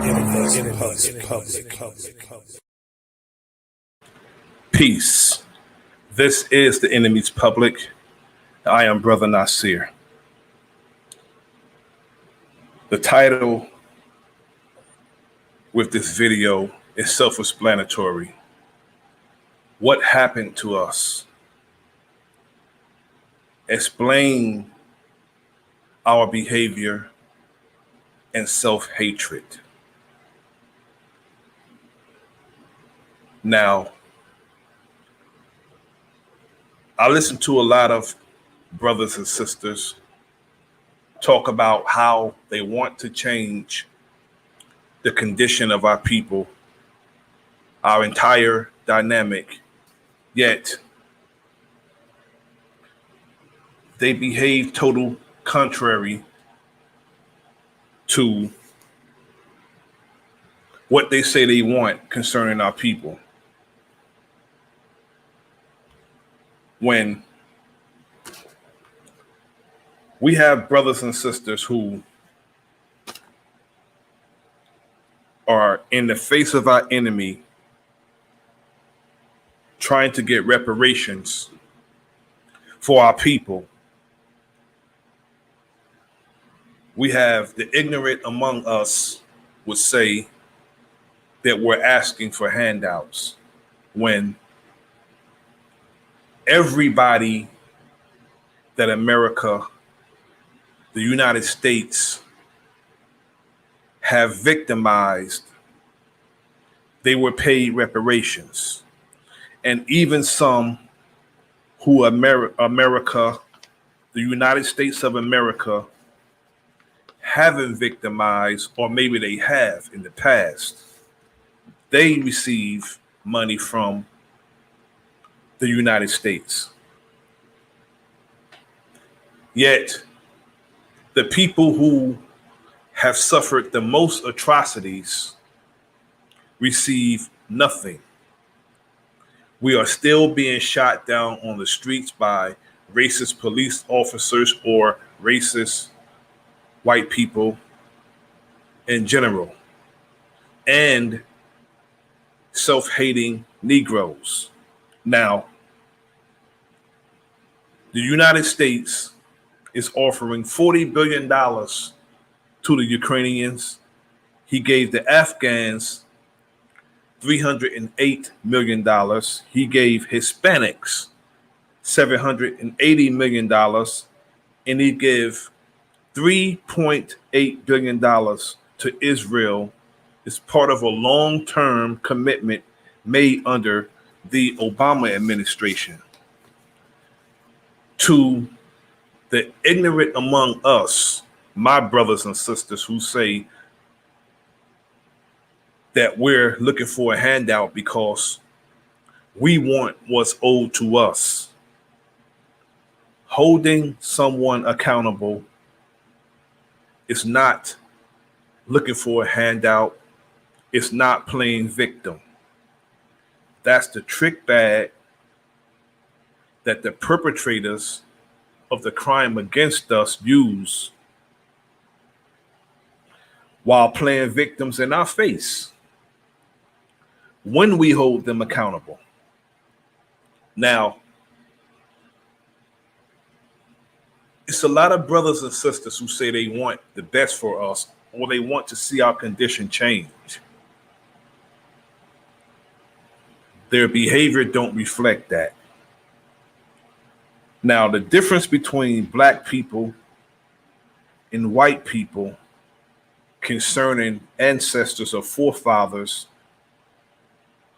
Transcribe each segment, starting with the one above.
enemy's public. Peace. This is the enemy's public. I am Bro.Nasir. The title with this video is self-explanatory. What happened to us? Explain our behavior and self-hatred. Now, I listen to a lot of brothers and sisters talk about how they want to change the condition of our people, our entire dynamic, yet they behave total contrary to what they say they want concerning our people. When we have brothers and sisters who are in the face of our enemy trying to get reparations for our people, we have the ignorant among us would say that we're asking for handouts when everybody that America, the United States, have victimized, they were paid reparations. And even some who America, the United States of America, haven't victimized, or maybe they have in the past, they receive money from the United States. Yet, the people who have suffered the most atrocities receive nothing. We are still being shot down on the streets by racist police officers or racist white people in general, and self-hating Negroes. Now, the United States is offering $40 billion to the Ukrainians. He gave the Afghans $308 million. He gave Hispanics $780 million. And he gave $3.8 billion to Israel as part of a long-term commitment made under the Obama administration. To the ignorant among us, my brothers and sisters who say that we're looking for a handout because we want what's owed to us. Holding someone accountable is not looking for a handout. It's not playing victim. That's the trick bag that the perpetrators of the crime against us use while playing victims in our face when we hold them accountable. Now, it's a lot of brothers and sisters who say they want the best for us, or they want to see our condition change. Their behavior don't reflect that. Now, the difference between black people and white people concerning ancestors or forefathers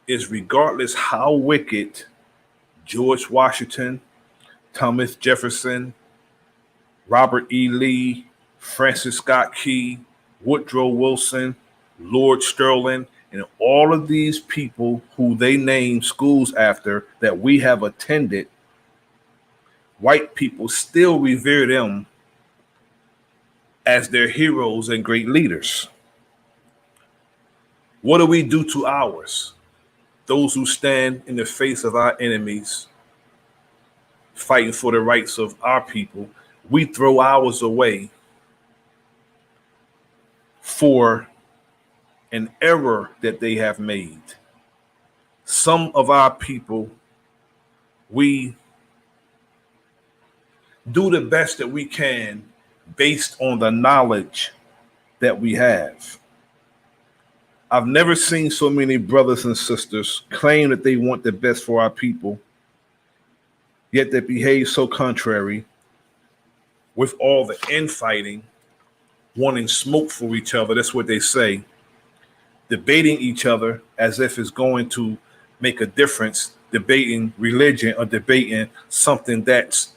is regardless how wicked George Washington, Thomas Jefferson, Robert E. Lee, Francis Scott Key, Woodrow Wilson, Lord Sterling, and all of these people who they name schools after that we have attended, white people still revere them as their heroes and great leaders. What do we do to ours? Those who stand in the face of our enemies, fighting for the rights of our people, we throw ours away for an error that they have made. Some of our people, we do the best that we can based on the knowledge that we have. I've never seen so many brothers and sisters claim that they want the best for our people, yet they behave so contrary with all the infighting, wanting smoke for each other. That's what they say. Debating each other as if it's going to make a difference, debating religion or debating something that's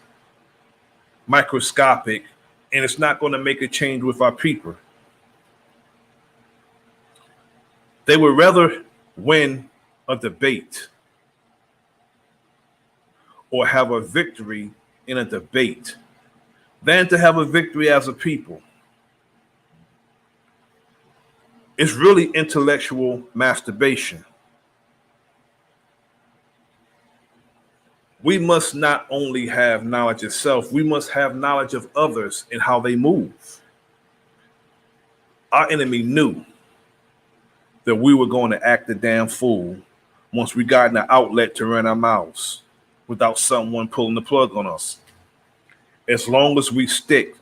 microscopic, and it's not going to make a change with our people. They would rather win a debate or have a victory in a debate than to have a victory as a people. It's really intellectual masturbation. We must not only have knowledge of self, we must have knowledge of others and how they move. Our enemy knew that we were going to act a damn fool once we got an outlet to run our mouths without someone pulling the plug on us. As long as we stick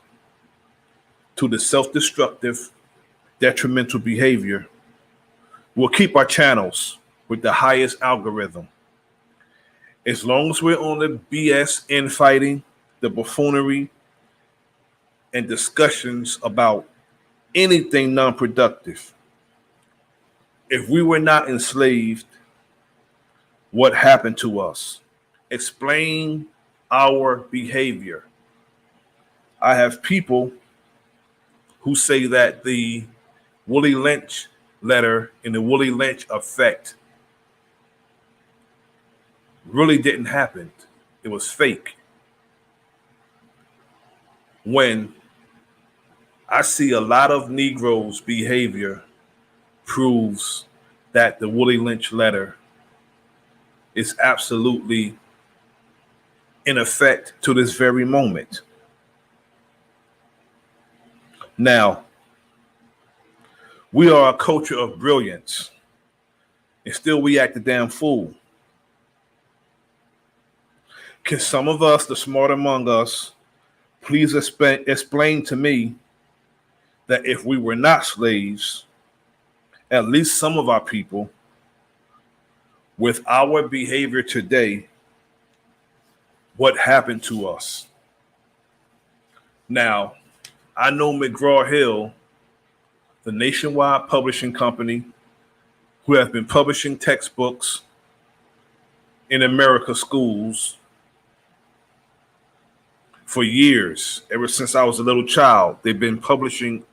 to the self-destructive, detrimental behavior, we'll keep our channels with the highest algorithm. As long as we're on the BS infighting, the buffoonery, and discussions about anything non-productive. If we were not enslaved, what happened to us? Explain our behavior. I have people who say that the Willie Lynch letter and the Willie Lynch effect really didn't happen. It was fake. When I see a lot of Negroes' behavior proves that the Willie Lynch letter is absolutely in effect to this very moment. Now, we are a culture of brilliance, and still we act a damn fool. Can some of us, the smart among us, please explain to me that if we were not slaves, at least some of our people, with our behavior today, what happened to us? Now, I know McGraw-Hill, the nationwide publishing company, who have been publishing textbooks in America schools for years. Ever since I was a little child, they've been publishing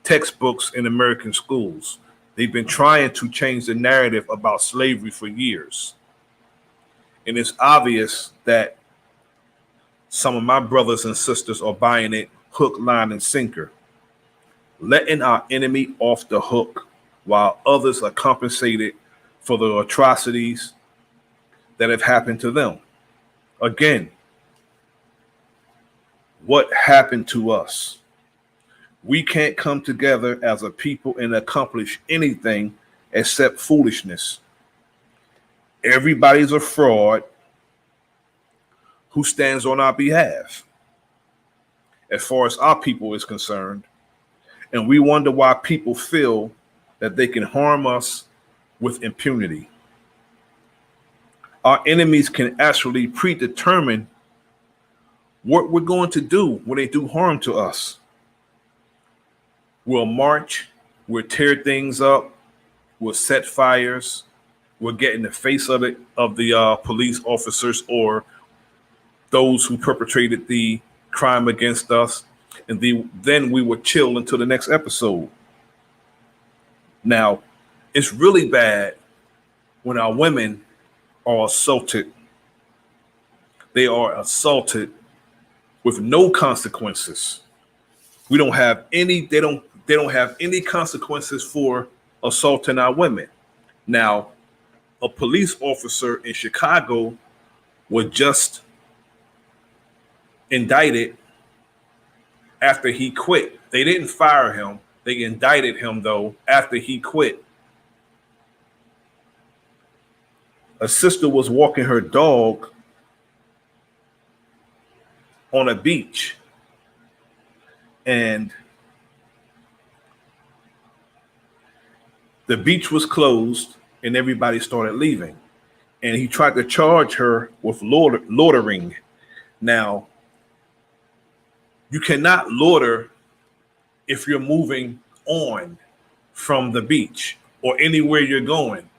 textbooks in American schools. They've been trying to change the narrative about slavery for years. And it's obvious that some of my brothers and sisters are buying it hook, line, and sinker, letting our enemy off the hook while others are compensated for the atrocities that have happened to them. Again, what happened to us? We can't come together as a people and accomplish anything except foolishness. Everybody's a fraud who stands on our behalf, as far as our people is concerned. And we wonder why people feel that they can harm us with impunity. Our enemies can actually predetermine what we're going to do when they do harm to us. We'll march, we'll tear things up, we'll set fires, we'll get in the face of the police officers or those who perpetrated the crime against us, and then we would chill until the next episode. Now, it's really bad when our women are assaulted. They are assaulted with no consequences. We don't have any, they don't have any consequences for assaulting our women. Now, a police officer in Chicago was just indicted after he quit. They didn't fire him. They indicted him, though, after he quit. A sister was walking her dog on a beach, and the beach was closed and everybody started leaving. And he tried to charge her with loitering. Now, you cannot loiter if you're moving on from the beach or anywhere you're going.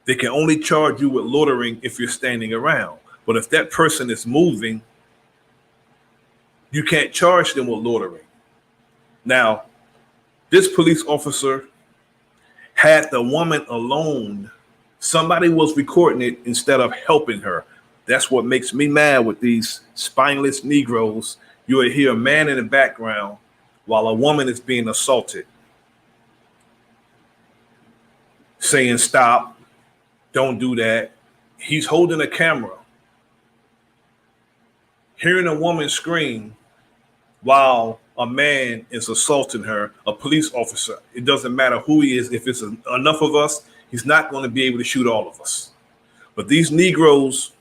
They can only charge you with loitering if you're standing around. But if that person is moving, you can't charge them with loitering. Now, this police officer had the woman alone. Somebody was recording it instead of helping her. That's what makes me mad with these spineless Negroes. You will hear a man in the background while a woman is being assaulted, saying, "Stop, don't do that." He's holding a camera, hearing a woman scream while a man is assaulting her, a police officer. It doesn't matter who he is. If it's enough of us, he's not going to be able to shoot all of us. But these Negroes,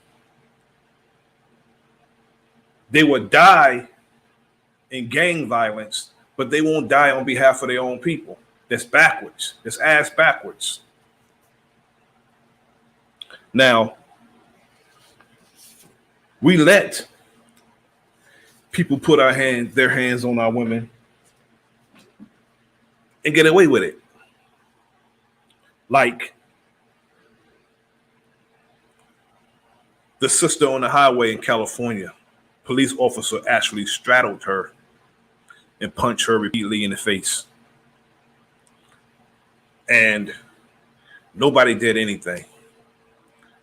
they would die in gang violence, but they won't die on behalf of their own people. That's backwards. That's ass backwards. Now, we let people put their hands on our women and get away with it. Like the sister on the highway in California, police officer actually straddled her and punched her repeatedly in the face. And nobody did anything.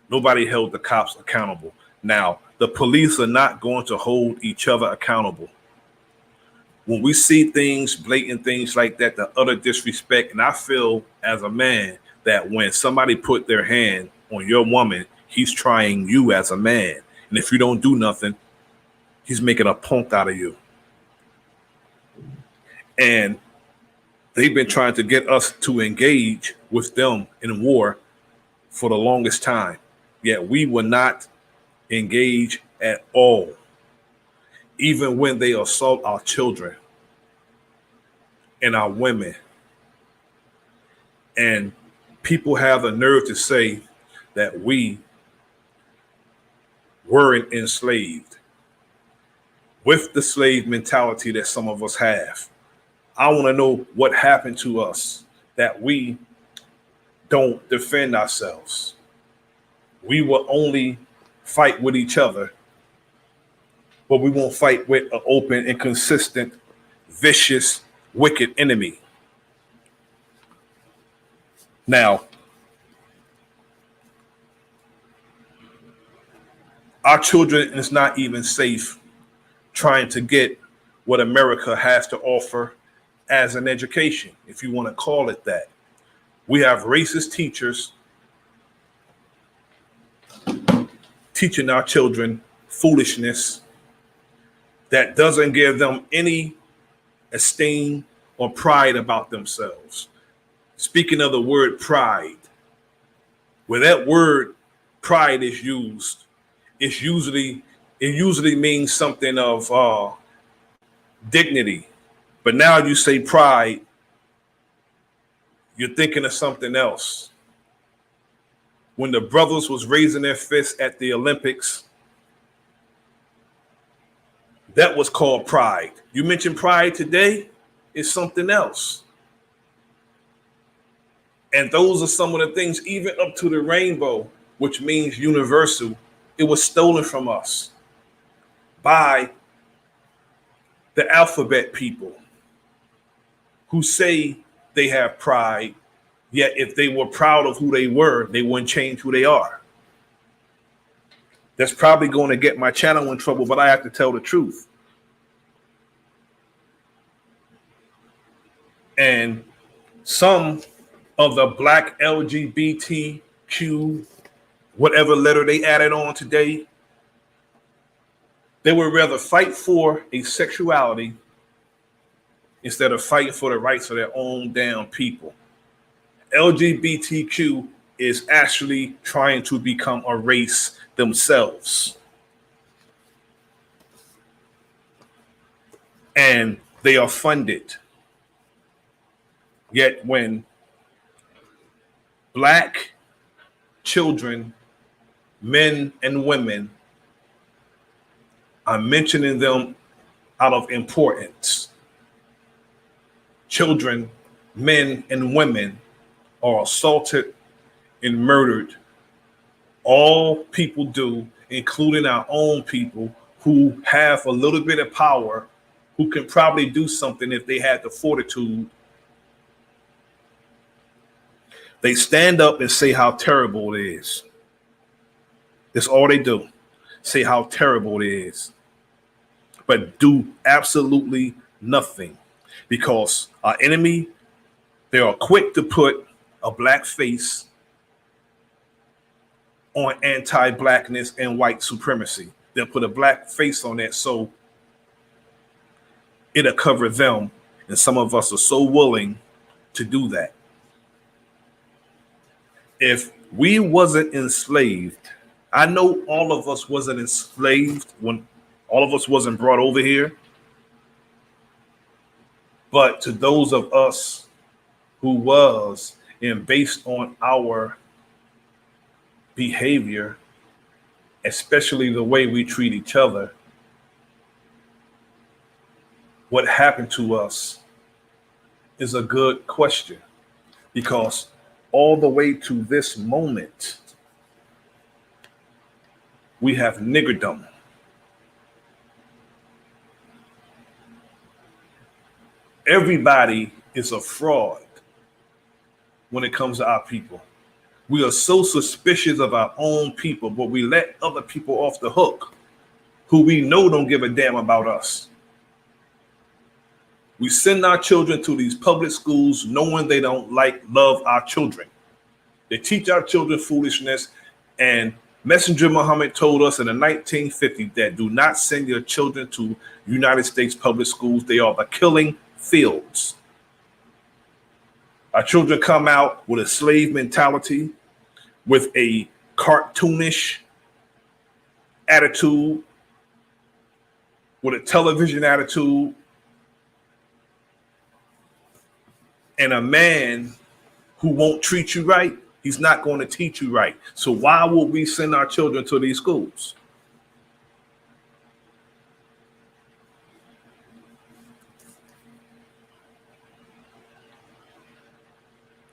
Nobody held the cops accountable. Now, the police are not going to hold each other accountable. When we see things, blatant things like that, the utter disrespect, and I feel as a man that when somebody put their hand on your woman, he's trying you as a man. And if you don't do nothing, he's making a punk out of you. And they've been trying to get us to engage with them in war for the longest time. Yet we will not engage at all, even when they assault our children and our women. And people have the nerve to say that we weren't enslaved with the slave mentality that some of us have. I want to know what happened to us that we don't defend ourselves. We will only fight with each other, but we won't fight with an open and consistent, vicious, wicked enemy. Now, our children is not even safe trying to get what America has to offer as an education, if you want to call it that. We have racist teachers teaching our children foolishness that doesn't give them any esteem or pride about themselves. Speaking of the word pride, where that word pride is used, it usually means something of dignity. But now you say pride, you're thinking of something else. When the brothers was raising their fists at the Olympics, that was called pride. You mentioned pride today, it's something else. And those are some of the things, even up to the rainbow, which means universal, it was stolen from us by the alphabet people who say they have pride, yet if they were proud of who they were, they wouldn't change who they are. That's probably going to get my channel in trouble, but I have to tell the truth. And some of the black LGBTQ, whatever letter they added on today, they would rather fight for a sexuality instead of fighting for the rights of their own damn people. LGBTQ is actually trying to become a race themselves. And they are funded. Yet when black children, men and women, are mentioning them out of importance, children, men and women are assaulted and murdered. All people do, including our own people who have a little bit of power, who can probably do something if they had the fortitude. They stand up and say how terrible it is. That's all they do. Say how terrible it is. But do absolutely nothing. Because our enemy, they are quick to put a black face on anti-blackness and white supremacy. They'll put a black face on that so it'll cover them. And some of us are so willing to do that. If we wasn't enslaved, I know all of us wasn't enslaved when all of us wasn't brought over here. But to those of us who was, and based on our behavior, especially the way we treat each other, what happened to us is a good question, because all the way to this moment, we have niggerdom. Everybody is a fraud when it comes to our people. We are so suspicious of our own people, but we let other people off the hook who we know don't give a damn about us. We send our children to these public schools knowing they don't love our children. They teach our children foolishness, and Messenger Muhammad told us in the 1950s that do not send your children to United States public schools. They are the killing fields. Our children come out with a slave mentality, with a cartoonish attitude, with a television attitude, and a man who won't treat you right, he's not going to teach you right. So why would we send our children to these schools?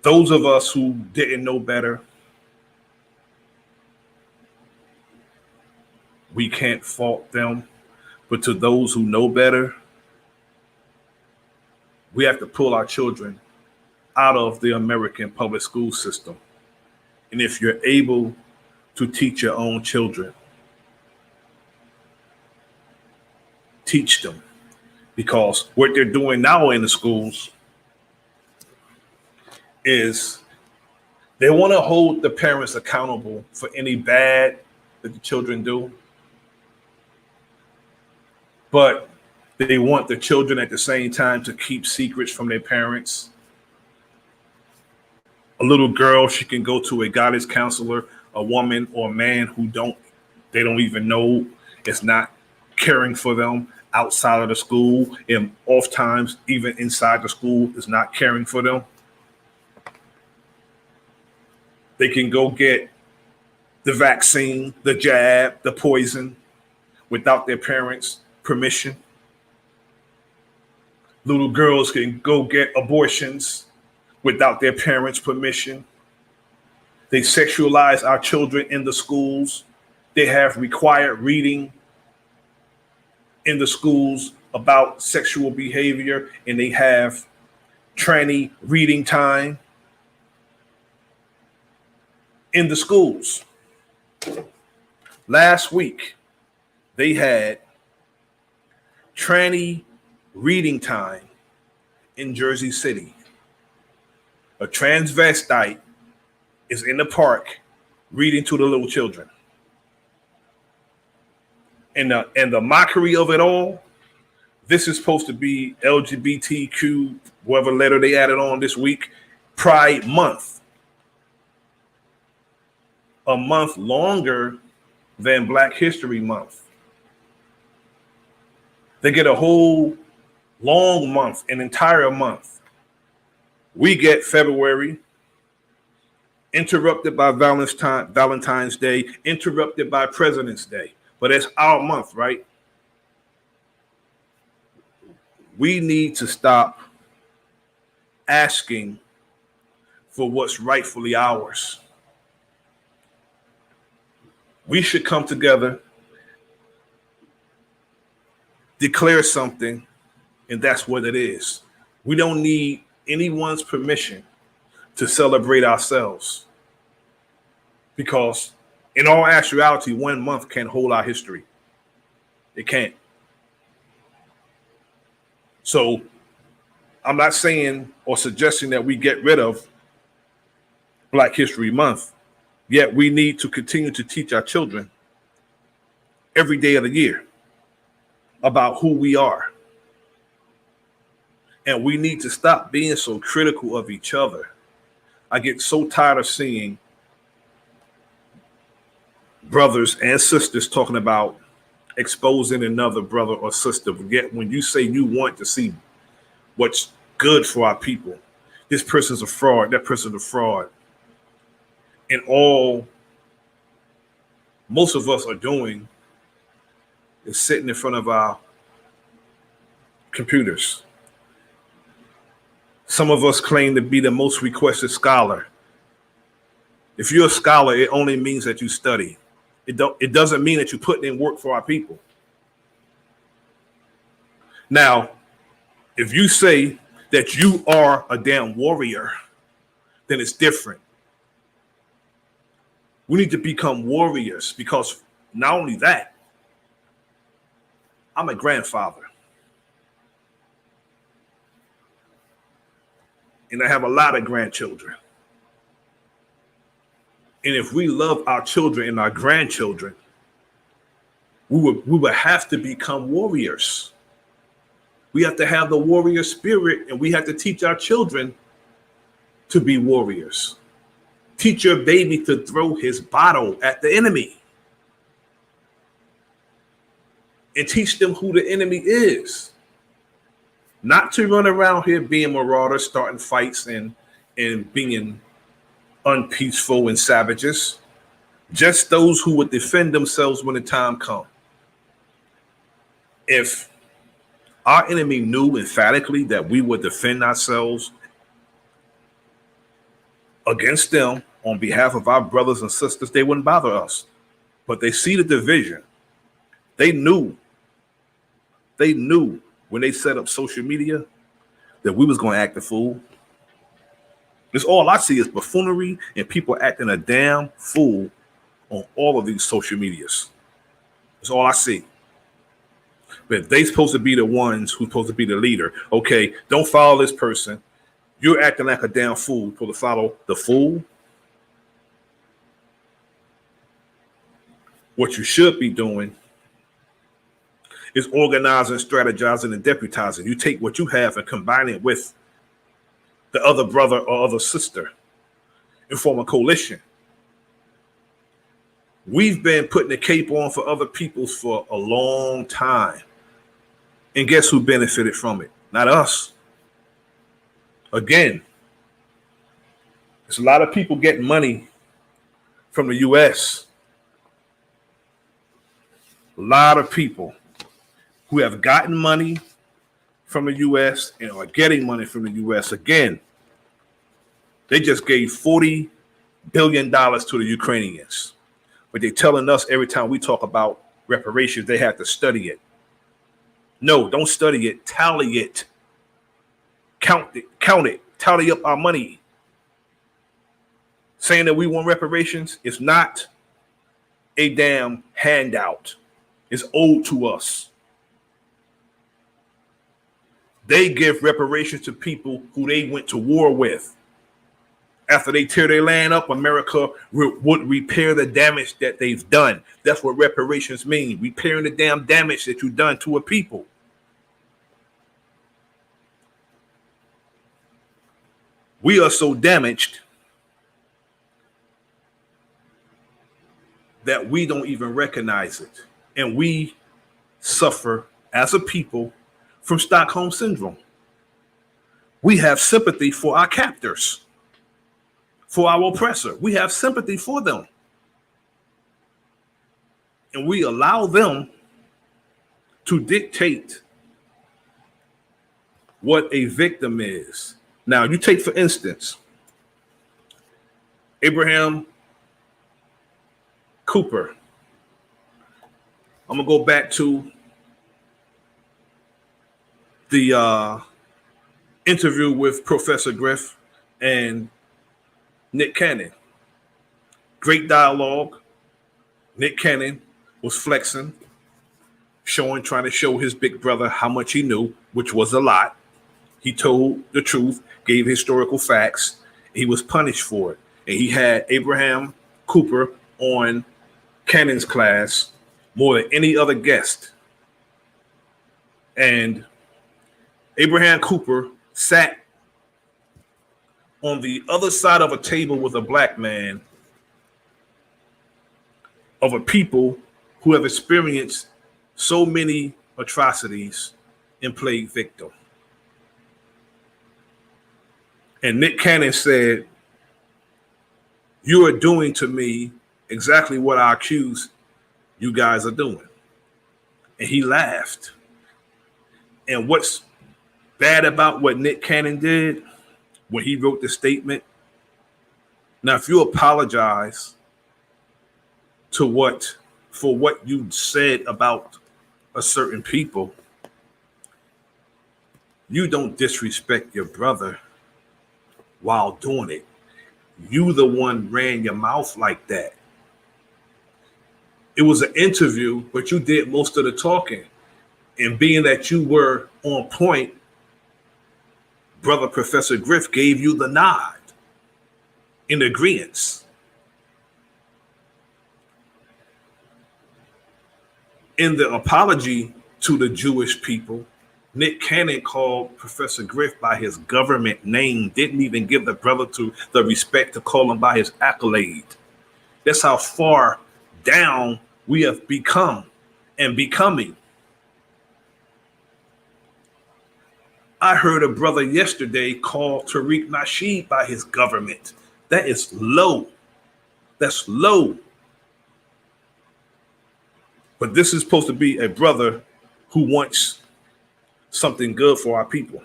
Those of us who didn't know better, we can't fault them. But to those who know better, we have to pull our children out of the American public school system. And if you're able to teach your own children, teach them. Because what they're doing now in the schools is they want to hold the parents accountable for any bad that the children do. But they want the children at the same time to keep secrets from their parents. A little girl, she can go to a guidance counselor, a woman or a man who they don't even know, is not caring for them outside of the school, and oftentimes even inside the school is not caring for them. They can go get the vaccine, the jab, the poison without their parents' permission. Little girls can go get abortions without their parents' permission. They sexualize our children in the schools. They have required reading in the schools about sexual behavior, and they have tranny reading time in the schools. Last week, they had tranny reading time in Jersey City. A transvestite is in the park reading to the little children. And the mockery of it all, this is supposed to be LGBTQ, whatever letter they added on this week, Pride Month. a month longer than Black History Month. They get a whole long month, an entire month. We get February, interrupted by Valentine's Day, interrupted by President's Day. But it's our month, right? We need to stop asking for what's rightfully ours. We should come together, declare something, and that's what it is. We don't need anyone's permission to celebrate ourselves, because in all actuality, 1 month can't hold our history. It can't. So I'm not saying or suggesting that we get rid of Black History Month, yet we need to continue to teach our children every day of the year about who we are. And we need to stop being so critical of each other. I get so tired of seeing brothers and sisters talking about exposing another brother or sister. Yet when you say you want to see what's good for our people, this person's a fraud, that person's a fraud. And all most of us are doing is sitting in front of our computers. Some of us claim to be the most requested scholar. If you're a scholar, it only means that you study. It doesn't mean that you're putting in work for our people. Now, if you say that you are a damn warrior, then it's different. We need to become warriors, because not only that, I'm a grandfather. And I have a lot of grandchildren. And if we love our children and our grandchildren, we would have to become warriors. We have to have the warrior spirit, and we have to teach our children to be warriors. Teach your baby to throw his bottle at the enemy. And teach them who the enemy is. Not to run around here being marauders, starting fights and being unpeaceful and savages. Just those who would defend themselves when the time comes. If our enemy knew emphatically that we would defend ourselves against them on behalf of our brothers and sisters, they wouldn't bother us. But they see the division. They knew when they set up social media that we was going to act a fool. That's all I see is buffoonery and people acting a damn fool on all of these social medias. That's all I see. But they supposed to be the ones who's supposed to be the leader. Okay, don't follow this person. You're acting like a damn fool. You're supposed to follow the fool. What you should be doing is organizing, strategizing, and deputizing. You take what you have and combine it with the other brother or other sister and form a coalition. We've been putting the cape on for other people for a long time. And guess who benefited from it? Not us. Again, there's a lot of people getting money from the U.S. A lot of people who have gotten money from the U.S. and are getting money from the U.S. Again, they just gave $40 billion to the Ukrainians. But they're telling us every time we talk about reparations, they have to study it. No, don't study it. Tally it. Count it. Tally up our money. Saying that we want reparations is not a damn handout. It's owed to us. They give reparations to people who they went to war with. After they tear their land up, America would repair the damage that they've done. That's what reparations mean. Repairing the damn damage that you've done to a people. We are so damaged that we don't even recognize it. And we suffer as a people from Stockholm Syndrome. We have sympathy for our captors, for our oppressor. We have sympathy for them. And we allow them to dictate what a victim is. Now, you take, for instance, Abraham Cooper. I'm going to go back to the interview with Professor Griff and Nick Cannon. Great dialogue. Nick Cannon was flexing, trying to show his big brother how much he knew, which was a lot. He told the truth, gave historical facts. He was punished for it. And he had Abraham Cooper on Cannon's class more than any other guest. And Abraham Cooper sat on the other side of a table with a black man of a people who have experienced so many atrocities and played victim. And Nick Cannon said, "You are doing to me exactly what I accuse you guys are doing." And he laughed. And what's bad about what Nick Cannon did when he wrote the statement, now if you apologize for what you said about a certain people, you don't disrespect your brother while doing it. You the one ran your mouth like that. It was an interview, but you did most of the talking. And being that you were on point, Brother Professor Griff gave you the nod in agreement. In the apology to the Jewish people, Nick Cannon called Professor Griff by his government name, didn't even give the brother the respect to call him by his accolade. That's how far down we have become and becoming. I heard a brother yesterday call Bro.Nasir by his government. That is low. That's low. But this is supposed to be a brother who wants something good for our people.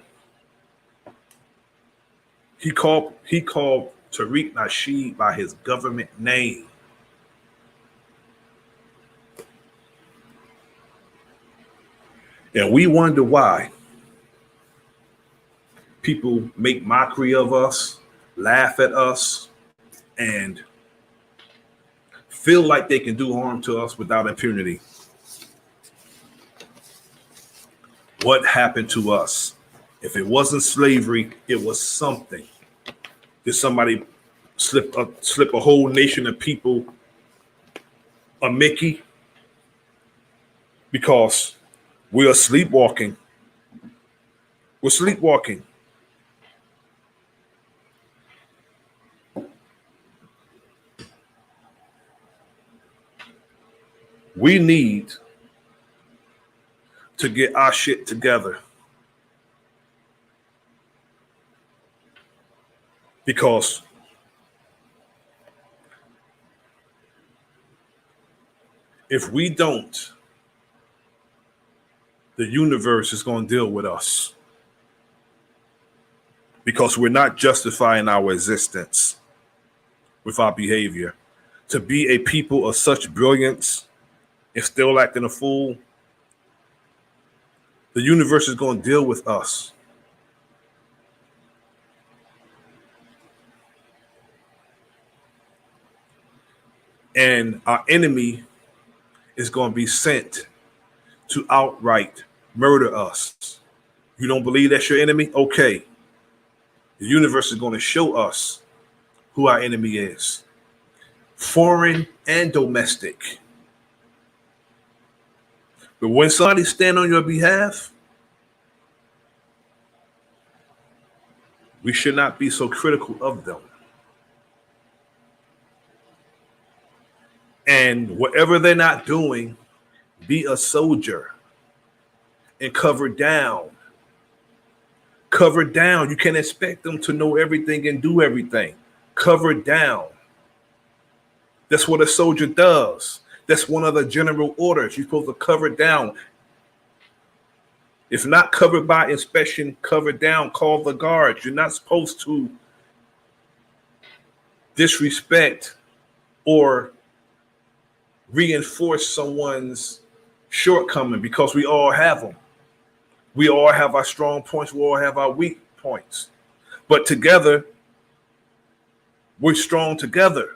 He called Bro.Nasir by his government name. And we wonder why people make mockery of us, laugh at us, and feel like they can do harm to us without impunity. What happened to us? If it wasn't slavery, it was something. Did somebody slip a whole nation of people a Mickey? Because we are sleepwalking. We're sleepwalking. We need to get our shit together. Because if we don't, the universe is going to deal with us. Because we're not justifying our existence with our behavior. To be a people of such brilliance and still acting a fool, the universe is going to deal with us. And our enemy is going to be sent to outright murder us. You don't believe that's your enemy? Okay. The universe is going to show us who our enemy is. Foreign and domestic. But when somebody stand on your behalf, we should not be so critical of them. And whatever they're not doing, be a soldier and cover down. Cover down. You can't expect them to know everything and do everything. Cover down. That's what a soldier does. That's one of the general orders. You're supposed to cover down. If not covered by inspection, cover down, call the guards. You're not supposed to disrespect or reinforce someone's shortcoming, because we all have them. We all have our strong points. We all have our weak points. But together, we're strong together.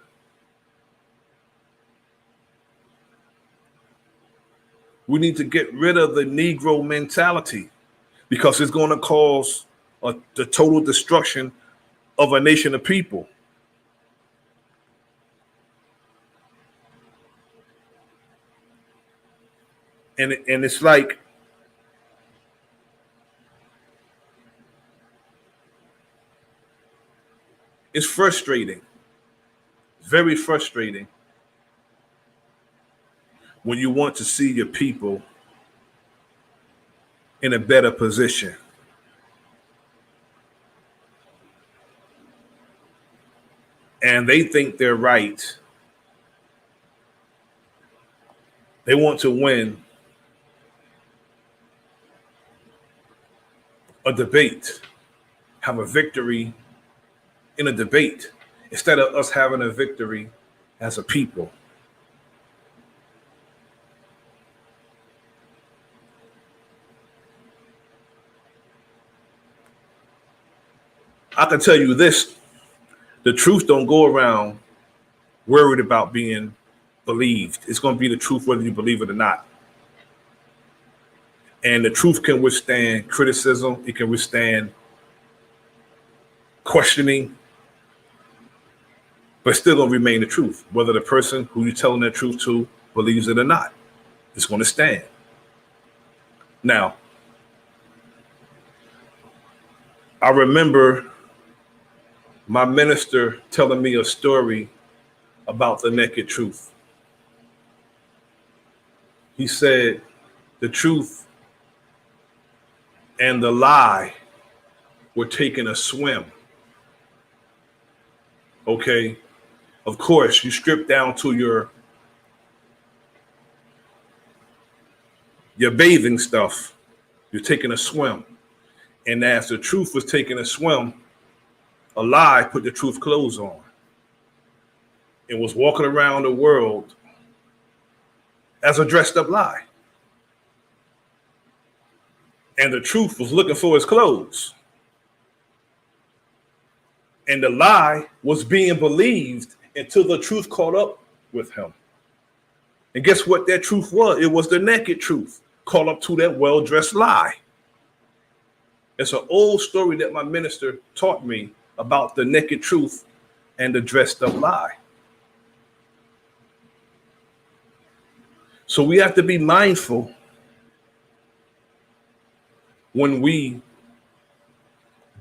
We need to get rid of the Negro mentality, because it's going to cause the total destruction of a nation of people. And it's like, it's frustrating, very frustrating, when you want to see your people in a better position. And they think they're right. They want to win a debate, have a victory in a debate, instead of us having a victory as a people. I can tell you this, the truth don't go around worried about being believed. It's going to be the truth whether you believe it or not. And the truth can withstand criticism. It can withstand questioning, but still going to remain the truth, whether the person who you're telling the truth to believes it or not. It's going to stand. Now, I remember my minister telling me a story about the naked truth. He said the truth and the lie were taking a swim. Okay, of course, you strip down to your bathing stuff. You're taking a swim. And as the truth was taking a swim, a lie put the truth clothes on and was walking around the world as a dressed up lie. And the truth was looking for his clothes. And the lie was being believed until the truth caught up with him. And guess what that truth was? It was the naked truth caught up to that well-dressed lie. It's an old story that my minister taught me about the naked truth and the dressed up lie. So we have to be mindful when we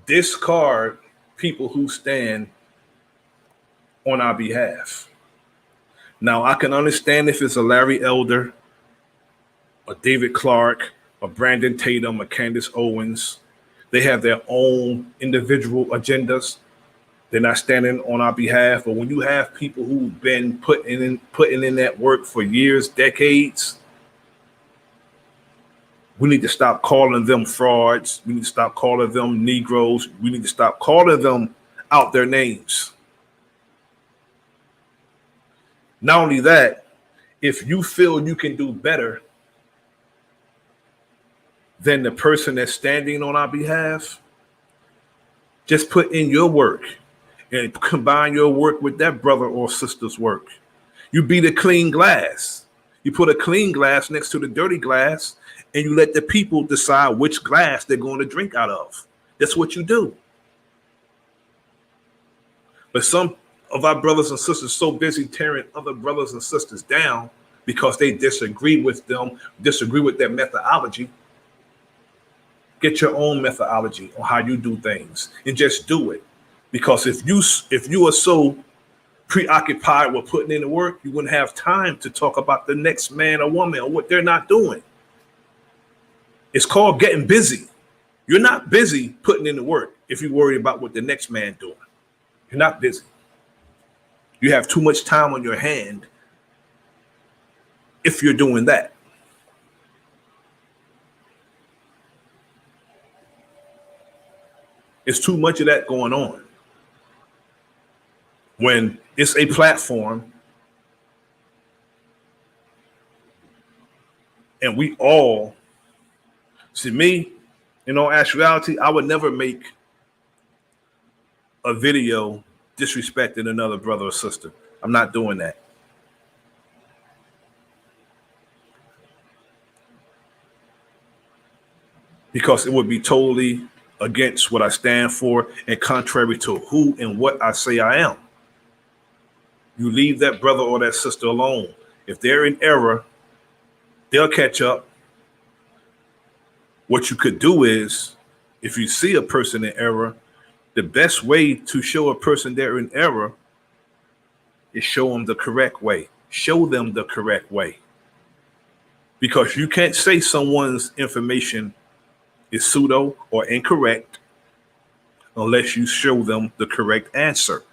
discard people who stand on our behalf. Now, I can understand if it's a Larry Elder, a David Clark, a Brandon Tatum, a Candace Owens. They have their own individual agendas. They're not standing on our behalf. But when you have people who've been putting in that work for years, decades, we need to stop calling them frauds. We need to stop calling them Negroes. We need to stop calling them out their names. Not only that, if you feel you can do better than the person that's standing on our behalf, just put in your work and combine your work with that brother or sister's work. You be the clean glass. You put a clean glass next to the dirty glass, and you let the people decide which glass they're going to drink out of. That's what you do. But some of our brothers and sisters so busy tearing other brothers and sisters down because they disagree with them, disagree with their methodology. Get your own methodology on how you do things and just do it. Because if you are so preoccupied with putting in the work, you wouldn't have time to talk about the next man or woman or what they're not doing. It's called getting busy. You're not busy putting in the work if you worry about what the next man doing. You're not busy. You have too much time on your hand if you're doing that. It's too much of that going on. When it's a platform and we all see me, in all actuality, I would never make a video disrespecting another brother or sister. I'm not doing that. Because it would be totally against what I stand for and contrary to who and what I say I am. You leave that brother or that sister alone. If they're in error, they'll catch up. What you could do is, if you see a person in error, the best way to show a person they're in error is show them the correct way. Show them the correct way. Because you can't say someone's information is pseudo or incorrect unless you show them the correct answer.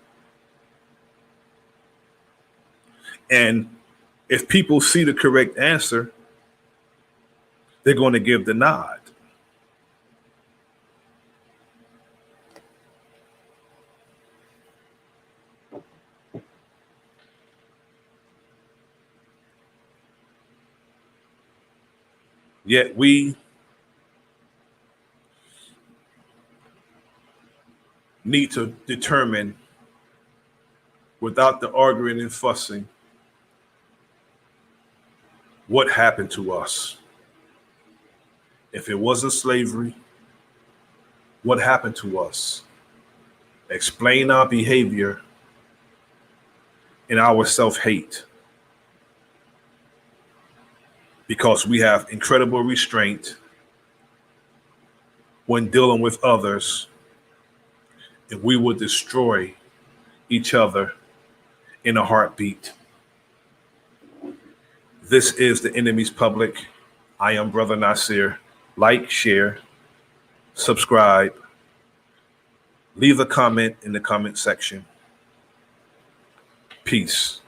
And if people see the correct answer, they're going to give the nod. Yet we need to determine, without the arguing and fussing, what happened to us. If it wasn't slavery, what happened to us? Explain our behavior and our self-hate. Because we have incredible restraint when dealing with others, and we will destroy each other in a heartbeat. This is The Enemy's Public. I am Bro.Nasir. Like, share, subscribe, leave a comment in the comment section. Peace.